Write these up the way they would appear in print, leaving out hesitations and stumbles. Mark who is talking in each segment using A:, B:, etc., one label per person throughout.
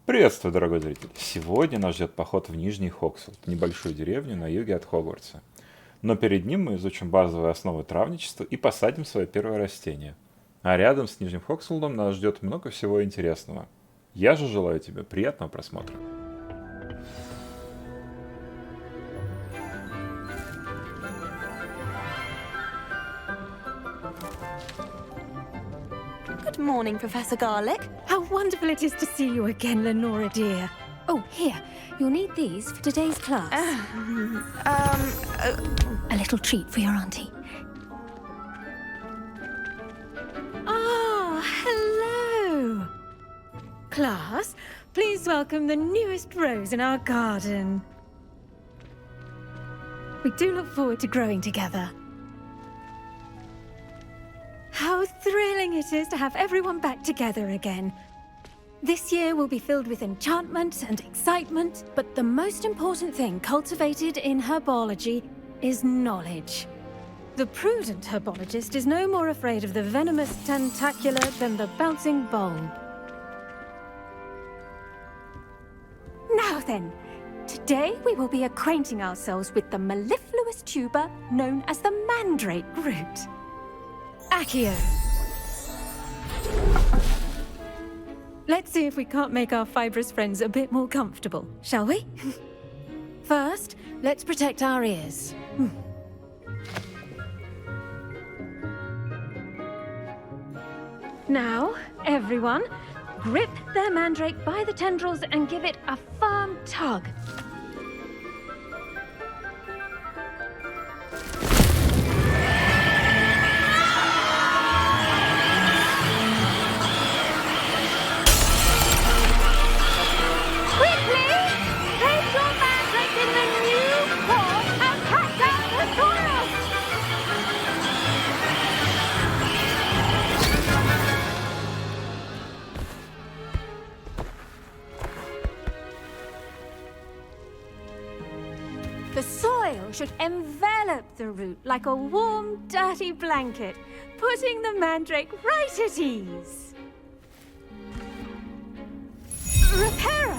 A: Приветствую, дорогой зритель! Сегодня нас ждет поход в Нижний Хогсфилд, небольшую деревню на юге от Хогвартса. Но перед ним мы изучим базовые основы травничества и посадим свое первое растение. А рядом с Нижним Хогсфилдом нас ждет много всего интересного. Я же желаю тебе приятного просмотра.
B: Good morning, Professor Garlick.
C: How wonderful it is to see you again, Lenora dear.
B: Oh, here. You'll need these for today's class. A little treat for your auntie.
C: Ah, hello. Class, please welcome the newest rose in our garden. We do look forward to growing together. How thrilling it is to have everyone back together again. This year will be filled with enchantment and excitement, but the most important thing cultivated in herbology is knowledge. The prudent herbologist is no more afraid of the venomous tentacula than the bouncing bulb. Now then, today we will be acquainting ourselves with the mellifluous tuber known as the mandrake root. Accio. Let's see if we can't make our fibrous friends a bit more comfortable, shall we? First, let's protect our ears. Now, everyone, grip their mandrake by the tendrils and give it a firm tug. The soil should envelop the root like a warm, dirty blanket, putting the mandrake right at ease. Reparo!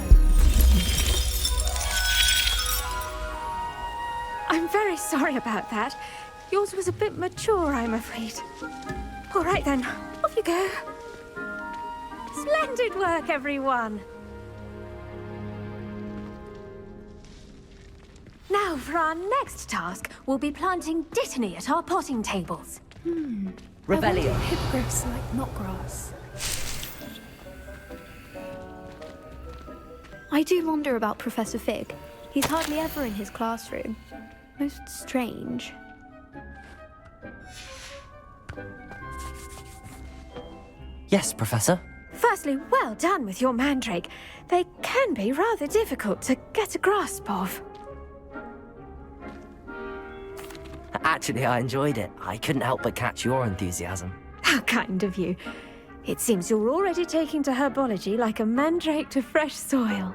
C: I'm very sorry about that. Yours was a bit mature, I'm afraid. All right then, off you go. Splendid work, everyone! Now, for our next task, we'll be planting dittany at our potting tables.
B: Rebellion.
D: Hippogriffs like knotgrass. I do wonder about Professor Fig. He's hardly ever in his classroom. Most strange.
E: Yes, Professor.
C: Firstly, well done with your mandrake. They can be rather difficult to get a grasp of.
E: Actually, I enjoyed it. I couldn't help but catch your enthusiasm.
C: How kind of you. It seems you're already taking to herbology like a mandrake to fresh soil.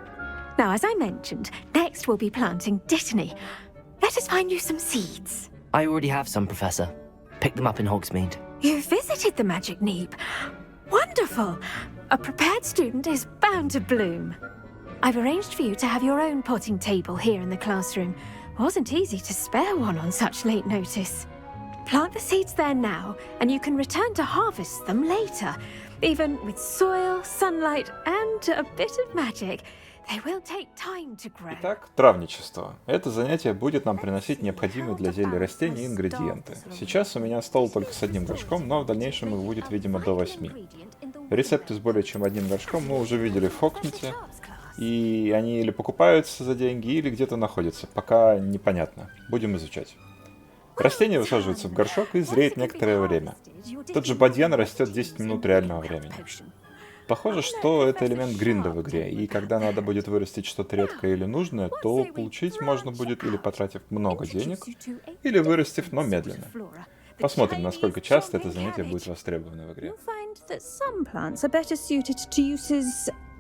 C: Now, as I mentioned, next we'll be planting dittany. Let us find you some seeds.
E: I already have some, Professor. Picked them up in Hogsmeade.
C: You visited the Magic Neep. Wonderful! A prepared student is bound to bloom. I've arranged for you to have your own potting table here in the classroom. Wasn't easy to spare one on such late notice. Plant the seeds there now, and you can return to harvest them later. Even with soil, sunlight, and a bit of magic, they will take time to grow.
A: Итак, травничество. Это занятие будет нам приносить необходимые для зелья растения ингредиенты. Сейчас у меня стол только с одним горшком, но в дальнейшем их будет, видимо, до 8. Рецепты с более чем одним горшком мы уже видели в Хогсмите. И они или покупаются за деньги, или где-то находятся. Пока непонятно. Будем изучать. Растение высаживается в горшок и зреет некоторое время. Тот же бадьян растет 10 минут реального времени. Похоже, что это элемент гринда в игре, и когда надо будет вырастить что-то редкое или нужное, то получить можно будет или потратив много денег, или вырастив, но медленно. Посмотрим, насколько часто это занятие будет востребовано в игре.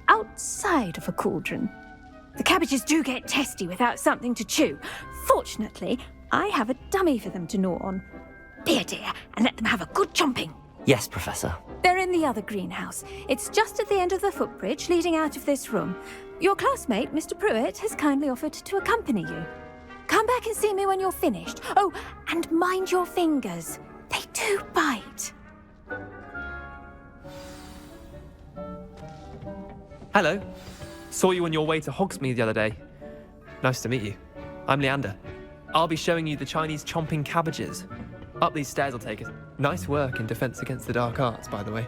C: Outside of a cauldron. The cabbages do get testy without something to chew. Fortunately, I have a dummy for them to gnaw on. Be a dear and let them have a good chomping.
E: Yes, Professor.
C: They're in the other greenhouse. It's just at the end of the footbridge leading out of this room. Your classmate, Mr. Pruitt, has kindly offered to accompany you. Come back and see me when you're finished. Oh, and mind your fingers. They do bite.
F: Hello. Saw you on your way to Hogsmeade the other day. Nice to meet you. I'm Leander. I'll be showing you the Chinese chomping cabbages. Up these stairs will take us. Nice work in Defense Against the Dark Arts, by the way.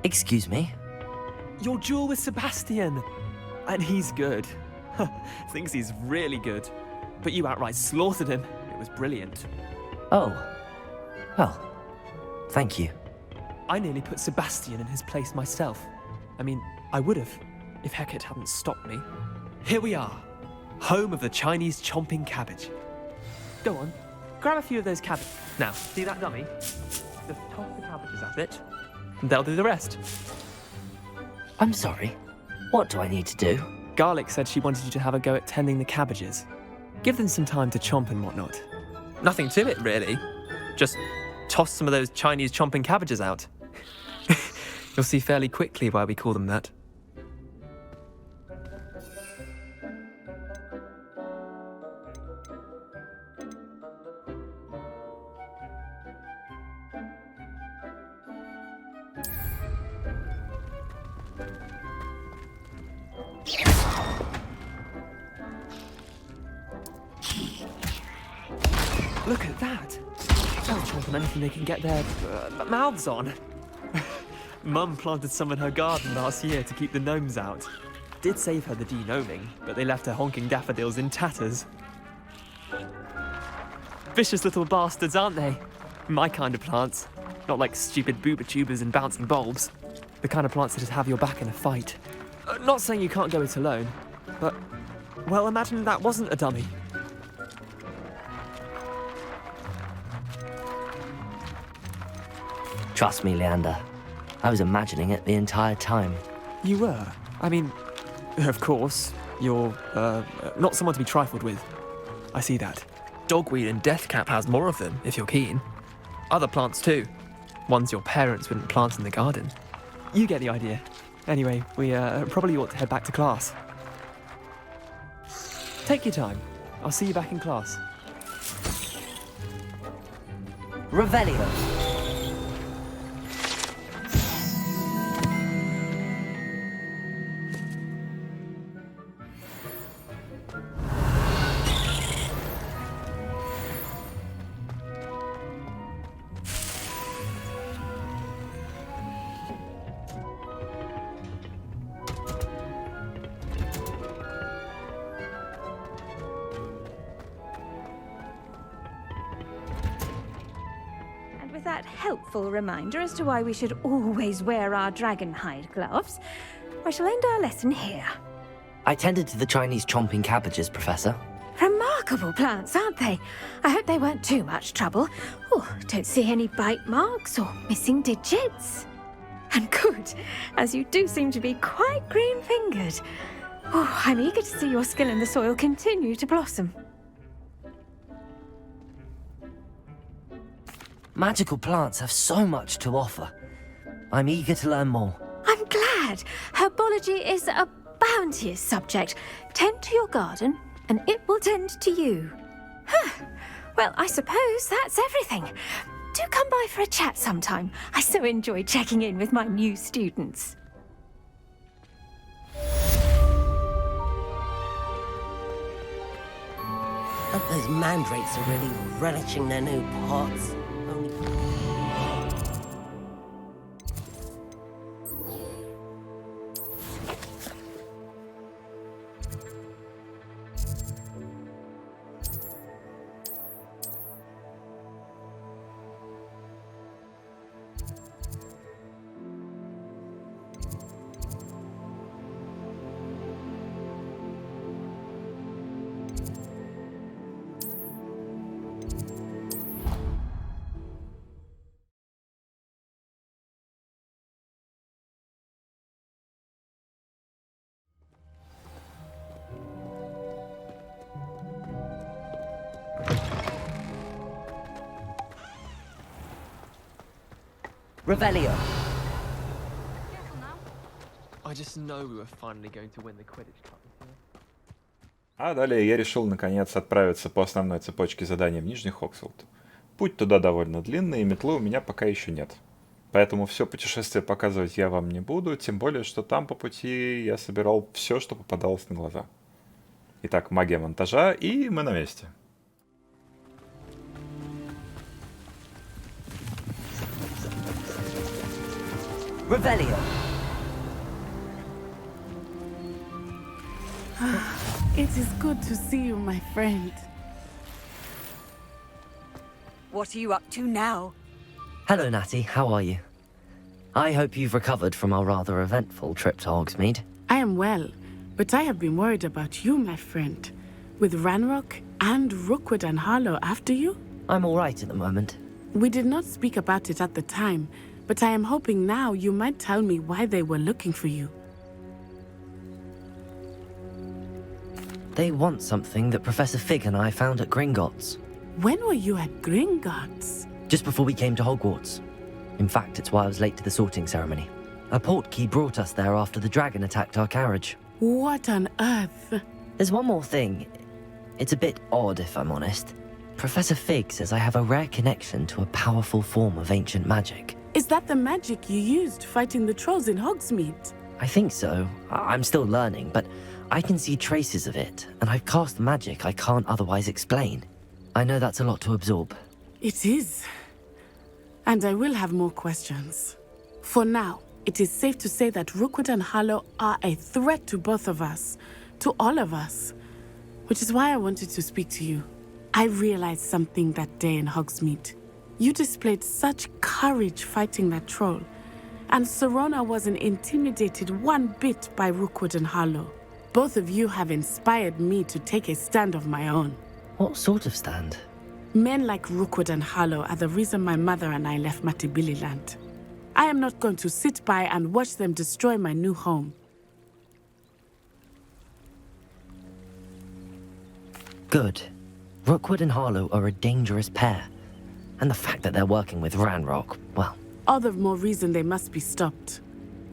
E: Excuse me?
F: Your duel with Sebastian. And he's good. Thinks he's really good. But you outright slaughtered him. It was brilliant.
E: Oh. Well, thank you.
F: I nearly put Sebastian in his place myself. I mean, I would have, if Hecate hadn't stopped me. Here we are. Home of the Chinese chomping cabbage. Go on, grab a few of those cabbages. Now, see that dummy? Just toss the cabbages at it, and they'll do the rest.
E: I'm sorry. What do I need to do?
F: Garlic said she wanted you to have a go at tending the cabbages. Give them some time to chomp and whatnot. Nothing to it, really. Just toss some of those Chinese chomping cabbages out. You'll see fairly quickly why we call them that. Look at that! They'll chomp on anything they can get their mouths on. Mum planted some in her garden last year to keep the gnomes out. Did save her the de-gnoming, but they left her honking daffodils in tatters. Vicious little bastards, aren't they? My kind of plants. Not like stupid booba tubers and bouncing bulbs. The kind of plants that just have your back in a fight. Not saying you can't go it alone, but, well, imagine that wasn't a dummy.
E: Trust me, Leander. I was imagining it the entire time.
F: You were? I mean, of course, you're, not someone to be trifled with. I see that. Dogweed and deathcap has more of them, if you're keen. Other plants too. Ones your parents wouldn't plant in the garden. You get the idea. Anyway, we, probably ought to head back to class. Take your time. I'll see you back in class.
E: Revelio.
C: With that helpful reminder as to why we should always wear our dragon hide gloves, I shall end our lesson here.
E: I tended to the Chinese chomping cabbages, Professor.
C: Remarkable plants, aren't they? I hope they weren't too much trouble. Oh, don't see any bite marks or missing digits. And good, as you do seem to be quite green-fingered. Oh, I'm eager to see your skill in the soil continue to blossom.
E: Magical plants have so much to offer. I'm eager to learn more.
C: I'm glad. Herbology is a bounteous subject. Tend to your garden, and it will tend to you. Well, I suppose that's everything. Do come by for a chat sometime. I so enjoy checking in with my new students.
G: Those mandrakes are really relishing their new pots.
E: Revelio.
F: I just know we were finally going to win the Quidditch Cup.
A: А далее я решил наконец отправиться по основной цепочке заданий в Нижний Хогсфилд. Путь туда довольно длинный, и метлы у меня пока еще нет. Поэтому все путешествие показывать я вам не буду, тем более, что там по пути я собирал все, что попадалось на глаза. Итак, магия монтажа, и мы на месте.
E: Revelio.
H: It is good to see you, my friend.
B: What are you up to now?
E: Hello, Natty. How are you? I hope you've recovered from our rather eventful trip to Hogsmeade.
H: I am well, but I have been worried about you, my friend. With Ranrock and Rookwood and Hiolla after you?
E: I'm all right at the moment.
H: We did not speak about it at the time, but I am hoping now you might tell me why they were looking for you.
E: They want something that Professor Fig and I found at Gringotts.
H: When were you at Gringotts?
E: Just before we came to Hogwarts. In fact, it's why I was late to the sorting ceremony. A portkey brought us there after the dragon attacked our carriage.
H: What on earth?
E: There's one more thing. It's a bit odd, if I'm honest. Professor Fig says I have a rare connection to a powerful form of ancient magic.
H: Is that the magic you used fighting the trolls in Hogsmeade?
E: I think so. I'm still learning, but I can see traces of it, and I've cast magic I can't otherwise explain. I know that's a lot to absorb.
H: It is. And I will have more questions. For now, it is safe to say that Rookwood and Hiolla are a threat to both of us, to all of us. Which is why I wanted to speak to you. I realized something that day in Hogsmeade. You displayed such courage fighting that troll, and Serona wasn't intimidated one bit by Rookwood and Hiolla. Both of you have inspired me to take a stand of my own.
E: What sort of stand?
H: Men like Rookwood and Hiolla are the reason my mother and I left Matabeleland. I am not going to sit by and watch them destroy my new home.
E: Good. Rookwood and Hiolla are a dangerous pair. And the fact that they're working with Ranrock, well...
H: All the more reason they must be stopped.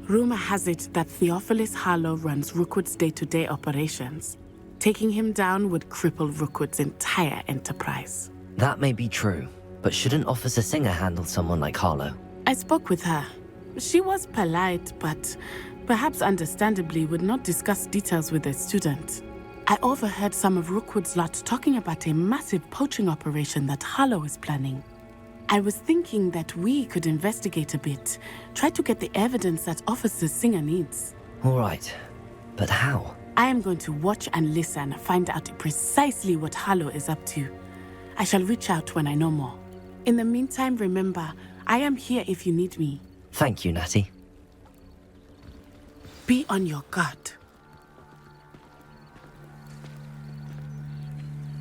H: Rumor has it that Theophilus Hiolla runs Rookwood's day-to-day operations. Taking him down would cripple Rookwood's entire enterprise.
E: That may be true, but shouldn't Officer Singer handle someone like Hiolla?
H: I spoke with her. She was polite, but perhaps understandably would not discuss details with a student. I overheard some of Rookwood's lot talking about a massive poaching operation that Hiolla is planning. I was thinking that we could investigate a bit, try to get the evidence that Officer Singer needs.
E: All right, but how?
H: I am going to watch and listen, find out precisely what Hiolla is up to. I shall reach out when I know more. In the meantime, remember, I am here if you need me.
E: Thank you, Natty.
H: Be on your guard.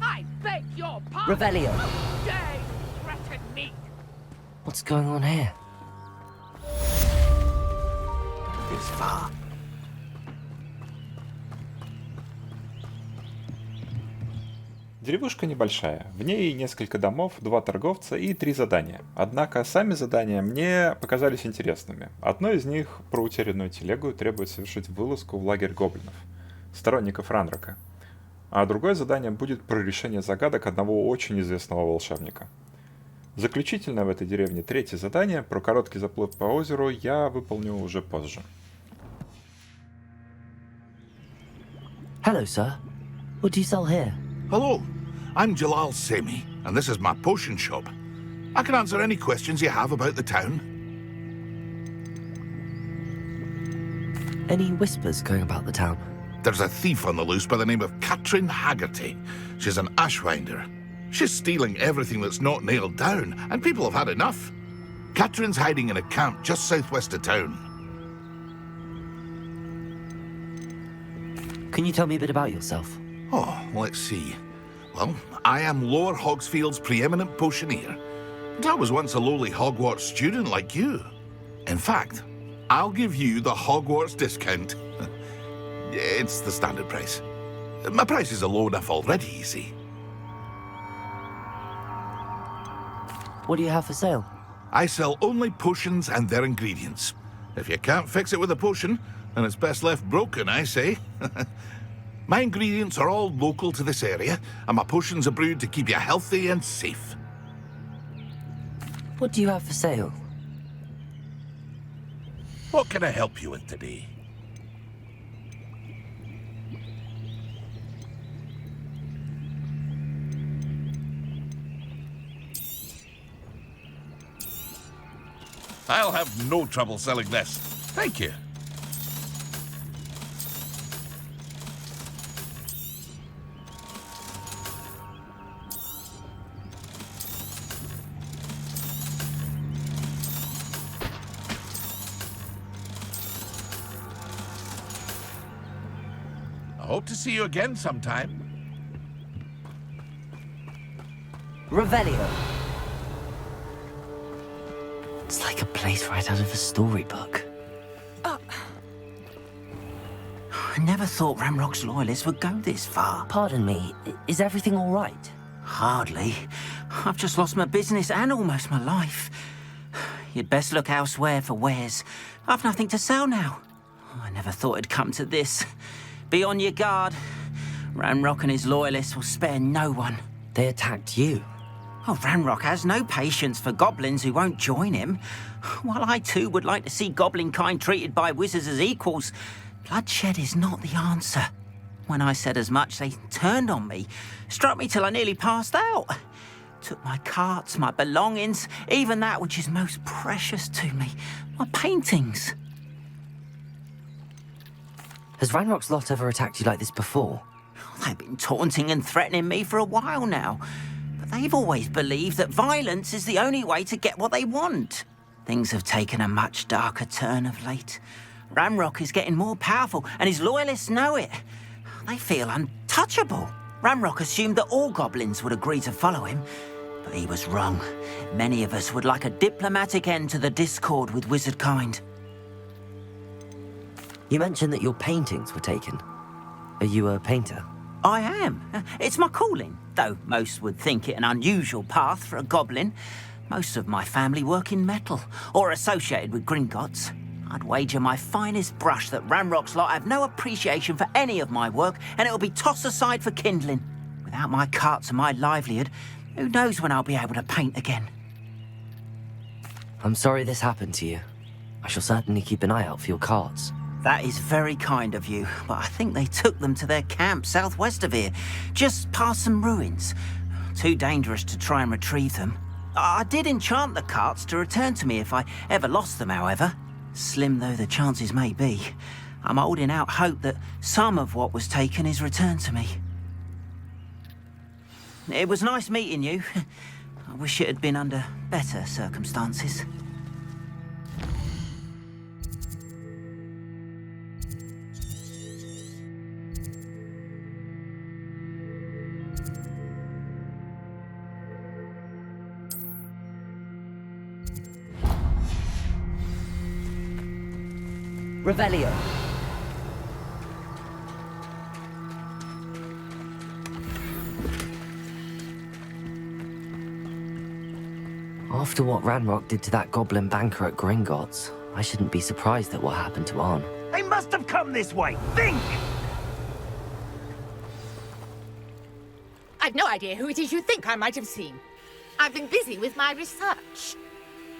I: I beg your pardon.
E: Revelio.
I: They threaten me.
E: What's going on here?
G: This far.
A: Деревушка небольшая, в ней несколько домов, 2 торговца и 3 задания. Однако сами задания мне показались интересными. Одно из них про утерянную телегу требует совершить вылазку в лагерь гоблинов, сторонников Ранрока. А другое задание будет про решение загадок одного очень известного волшебника. Заключительное в этой деревне 3-е задание про короткий заплыв по озеру я выполню уже позже.
E: Hello, sir. What do you sell here?
J: Hello, I'm Jalal Semi, and this is my potion shop. I can answer any questions you have about the town.
E: Any whispers going about the town?
J: There's a thief on the loose by the name of Katrin Haggerty. She's an ashwinder. She's stealing everything that's not nailed down, and people have had enough. Katrin's hiding in a camp just southwest of town.
E: Can you tell me a bit about yourself?
J: Oh, let's see. Well, I am Lower Hogsfield's preeminent potioneer. And I was once a lowly Hogwarts student like you. In fact, I'll give you the Hogwarts discount. It's the standard price. My prices are low enough already, you see.
E: What do you have for sale?
J: I sell only potions and their ingredients. If you can't fix it with a potion, and it's best left broken, I say. My ingredients are all local to this area, and my potions are brewed to keep you healthy and safe.
E: What do you have for sale?
J: What can I help you with today? I'll have no trouble selling this. Thank you. I hope to see you again sometime.
E: Revelio. It's like a place right out of a storybook.
K: I never thought Ranrock's loyalists would go this far.
E: Pardon me, is everything all right?
K: Hardly. I've just lost my business and almost my life. You'd best look elsewhere for wares. I've nothing to sell now. I never thought it'd come to this. Be on your guard. Ranrock and his loyalists will spare no one.
E: They attacked you.
K: Oh, Ranrock has no patience for goblins who won't join him. While I too would like to see goblin kind treated by wizards as equals, bloodshed is not the answer. When I said as much, they turned on me, struck me till I nearly passed out. Took my carts, my belongings, even that which is most precious to me, my paintings.
E: Has Ranrock's lot ever attacked you like this before?
K: They've been taunting and threatening me for a while now. But they've always believed that violence is the only way to get what they want. Things have taken a much darker turn of late. Ranrock is getting more powerful, and his loyalists know it. They feel untouchable. Ranrock assumed that all goblins would agree to follow him, but he was wrong. Many of us would like a diplomatic end to the discord with wizard kind.
E: You mentioned that your paintings were taken. Are you a painter?
K: I am. It's my calling, though most would think it an unusual path for a goblin. Most of my family work in metal, or associated with Gringotts. I'd wager my finest brush that Ranrock's lot have no appreciation for any of my work, and it'll be tossed aside for kindling. Without my carts and my livelihood, who knows when I'll be able to paint again?
E: I'm sorry this happened to you. I shall certainly keep an eye out for your carts.
K: That is very kind of you, but I think they took them to their camp southwest of here, just past some ruins. Too dangerous to try and retrieve them. I did enchant the carts to return to me if I ever lost them, however. Slim though the chances may be, I'm holding out hope that some of what was taken is returned to me. It was nice meeting you. I wish it had been under better circumstances.
E: Revelio. After what Ranrock did to that goblin banker at Gringotts, I shouldn't be surprised at what happened to Arn.
I: They must have come this way. Think!
B: I've no idea who it is you think I might have seen. I've been busy with my research.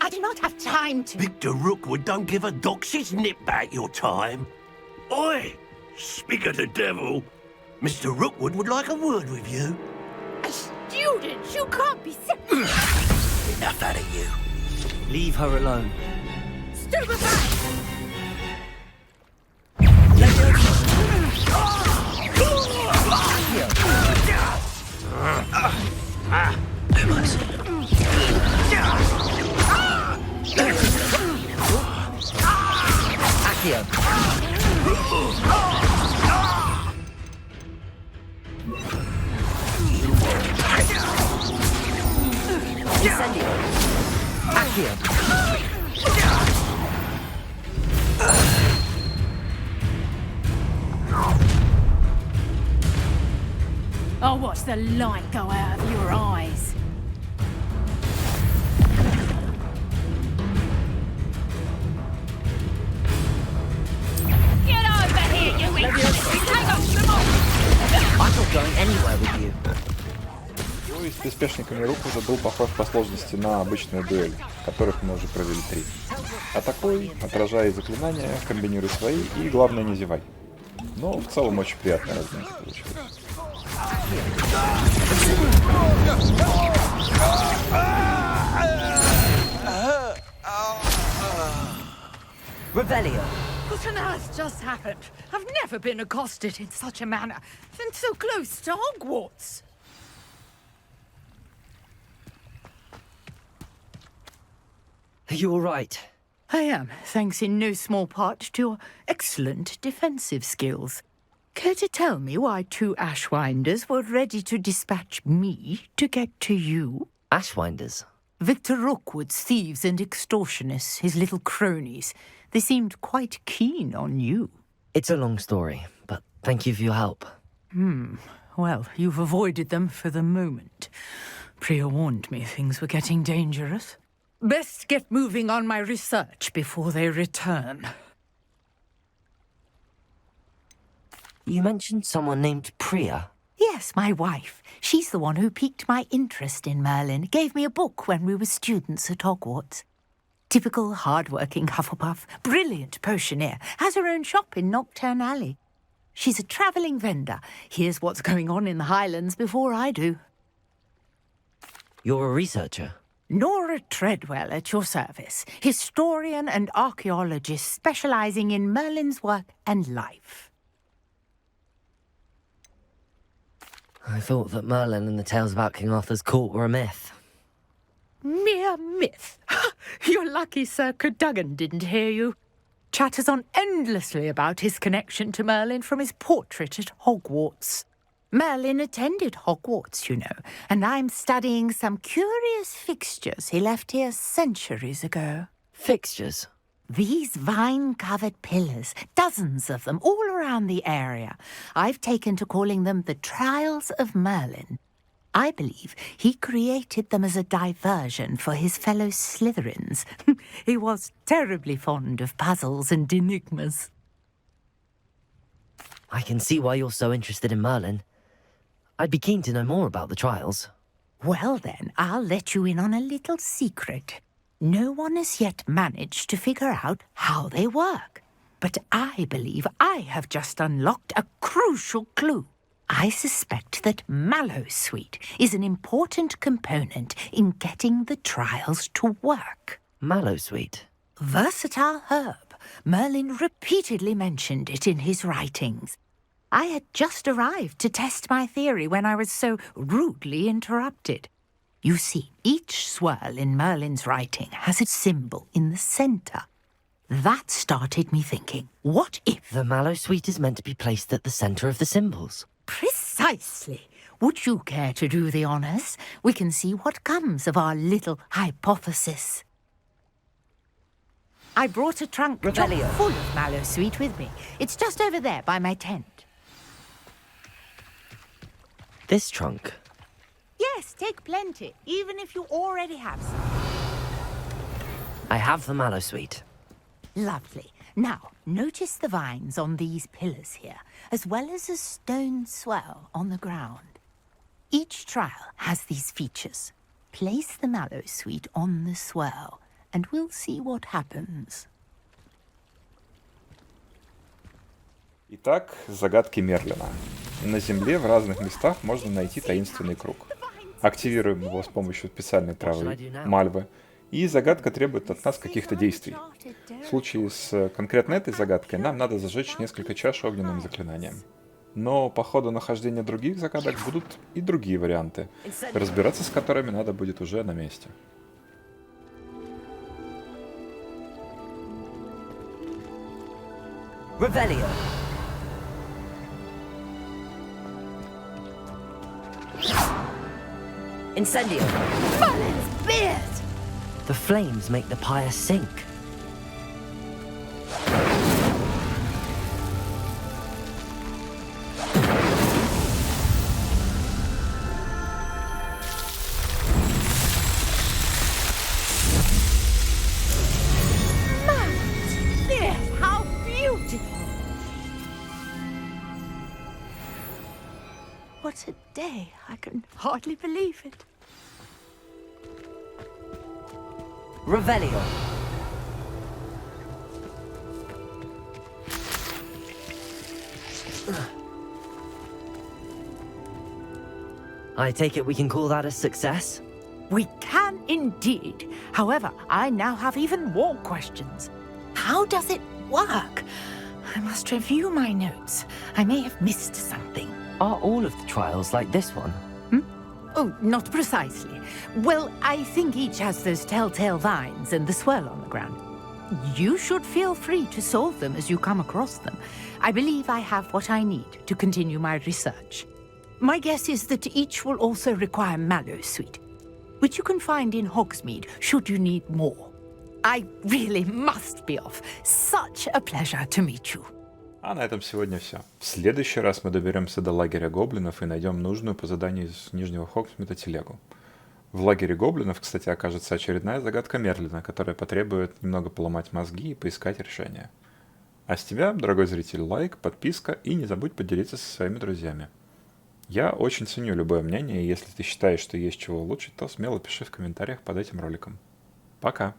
B: I do not have time to...
I: Victor Rookwood don't give a doxy's nip back your time. Oi! Speak of the devil. Mr. Rookwood would like a word with you.
B: A student? You can't be serious.
I: Enough out of you.
K: Leave her alone.
B: Stupefy! I'll watch the light go out of your eyes.
E: I with you.
A: Бой с приспешниками Руквуда был похож по сложности на обычную дуэль, которых мы уже провели 3. Атакуй, отражай заклинания, комбинируй свои и, главное, не зевай. Но в целом очень приятная разминка получилась.
E: Revelio.
B: What on earth just happened? I've never been accosted in such a manner, and so close to Hogwarts.
E: Are you all right?
B: I am, thanks in no small part to your excellent defensive skills. Care to tell me why 2 Ashwinders were ready to dispatch me to get to you?
E: Ashwinders?
B: Victor Rookwood's thieves and extortionists, his little cronies. They seemed quite keen on you.
E: It's a long story, but thank you for your help.
B: Well, you've avoided them for the moment. Priya warned me things were getting dangerous. Best get moving on my research before they return.
E: You mentioned someone named Priya.
B: Yes, my wife. She's the one who piqued my interest in Merlin. Gave me a book when we were students at Hogwarts. Typical hard-working Hufflepuff, brilliant potioneer, has her own shop in Knockturn Alley. She's a travelling vendor. Hears what's going on in the Highlands before I do.
E: You're a researcher?
B: Nora Treadwell at your service, historian and archaeologist specialising in Merlin's work and life.
E: I thought that Merlin and the tales about King Arthur's court were a myth.
B: Mere myth. You're lucky Sir Cadogan didn't hear you. Chatters on endlessly about his connection to Merlin from his portrait at Hogwarts. Merlin attended Hogwarts, you know, and I'm studying some curious fixtures he left here centuries ago.
E: Fixtures?
B: These vine-covered pillars, dozens of them, all around the area. I've taken to calling them the Trials of Merlin. I believe he created them as a diversion for his fellow Slytherins. He was terribly fond of puzzles and enigmas.
E: I can see why you're so interested in Merlin. I'd be keen to know more about the trials.
B: Well then, I'll let you in on a little secret. No one has yet managed to figure out how they work. But I believe I have just unlocked a crucial clue. I suspect that Mallowsweet is an important component in getting the trials to work.
E: Mallowsweet?
B: Versatile herb. Merlin repeatedly mentioned it in his writings. I had just arrived to test my theory when I was so rudely interrupted. You see, each swirl in Merlin's writing has a symbol in the centre. That started me thinking, what if...
E: The Mallowsweet is meant to be placed at the centre of the symbols.
B: Precisely. Would you care to do the honours? We can see what comes of our little hypothesis. I brought a trunk chock full of Mallowsweet with me. It's just over there by my tent.
E: This trunk?
B: Yes, take plenty, even if you already have some.
E: I have the Mallowsweet.
B: Lovely. Now, notice the vines on these pillars here, as well as a stone swell on the ground. Each trial has these features. Place the Mallowsweet on the swell, and we'll see what happens.
A: Итак, загадки Мерлина. На земле в разных местах можно найти таинственный круг. Активируем его с помощью специальной травы, мальвы, и загадка требует от нас каких-то действий. В случае с конкретно этой загадкой нам надо зажечь несколько чаш огненным заклинанием. Но по ходу нахождения других загадок будут и другие варианты, разбираться с которыми надо будет уже на месте.
E: Revelio. Incendio.
B: Merlin's beard!
E: The flames make the pyre sink.
B: Merlin's beard! How beautiful! What a day. I can hardly believe it.
E: Revelio. I take it we can call that a success?
B: We can indeed. However, I now have even more questions. How does it work? I must review my notes. I may have missed something.
E: Are all of the trials like this one?
B: Oh, not precisely. Well, I think each has those telltale vines and the swirl on the ground. You should feel free to solve them as you come across them. I believe I have what I need to continue my research. My guess is that each will also require Mallowsweet, which you can find in Hogsmeade should you need more. I really must be off. Such a pleasure to meet you.
A: А на этом сегодня все. В следующий раз мы доберемся до лагеря гоблинов и найдем нужную по заданию из Нижнего Хогсфилда телегу. В лагере гоблинов, кстати, окажется очередная загадка Мерлина, которая потребует немного поломать мозги и поискать решение. А с тебя, дорогой зритель, лайк, подписка и не забудь поделиться со своими друзьями. Я очень ценю любое мнение, и если ты считаешь, что есть чего улучшить, то смело пиши в комментариях под этим роликом. Пока!